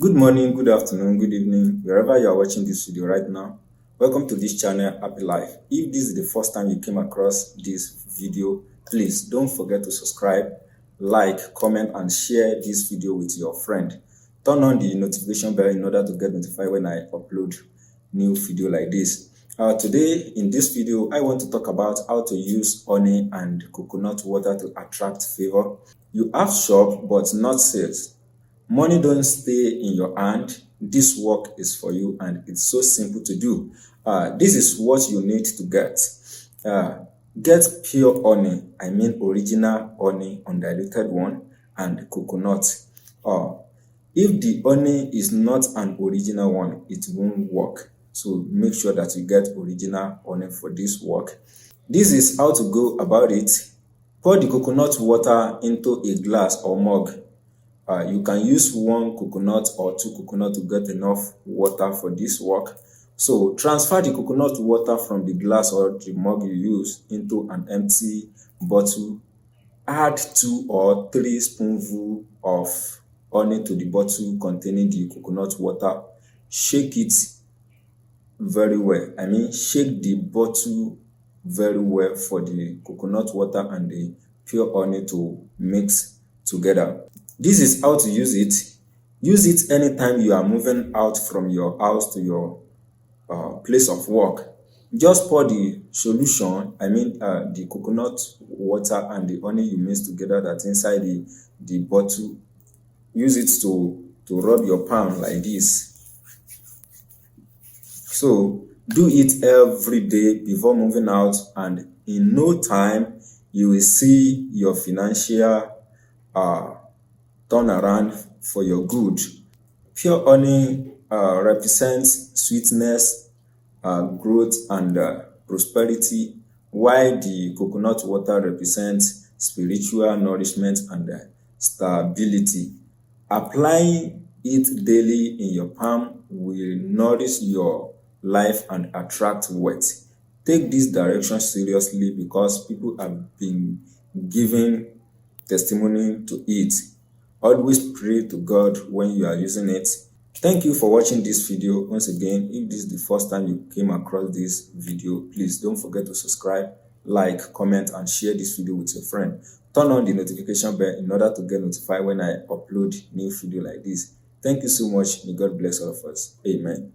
Good morning, good afternoon, good evening, wherever you are watching this video right now. Welcome to this channel, Happy Life. If this is the first time you came across this video, please don't forget to subscribe, like, comment, and share this video with your friend. Turn on the notification bell in order to get notified when I upload new video like this. Today, in this video, I want to talk about how to use honey and coconut water to attract favor. You have shop, but not sales. Money don't stay in your hand. This work is for you, and it's so simple to do. This is what you need to get. Get pure honey, I mean original honey, undiluted one, and coconut. If the honey is not an original one, it won't work. So make sure that you get original honey for this work. This is how to go about it. Pour the coconut water into a glass or mug. You can use one coconut or two coconut to get enough water for this work. So transfer the coconut water from the glass or the mug you use into an empty bottle. Add 2 or 3 spoonfuls of honey to the bottle containing the coconut water. Shake it very well. I mean, shake the bottle very well for the coconut water and the pure honey to mix together. This is how to use it. Use it anytime you are moving out from your house to your place of work. Just pour the solution, I mean the coconut water and the honey you mix together that's inside the bottle. Use it to rub your palm like this. So do it every day before moving out, and in no time you will see your financial turn around for your good. Pure honey represents sweetness, growth, and prosperity, while the coconut water represents spiritual nourishment and stability. Applying it daily in your palm will nourish your life and attract wealth. Take this direction seriously because people have been giving testimony to it. Always pray to God when you are using it. Thank you for watching this video. Once again, if this is the first time you came across this video, please don't forget to subscribe, like, comment, and share this video with your friend. Turn on the notification bell in order to get notified when I upload new video like this. Thank you so much. May God bless all of us. Amen.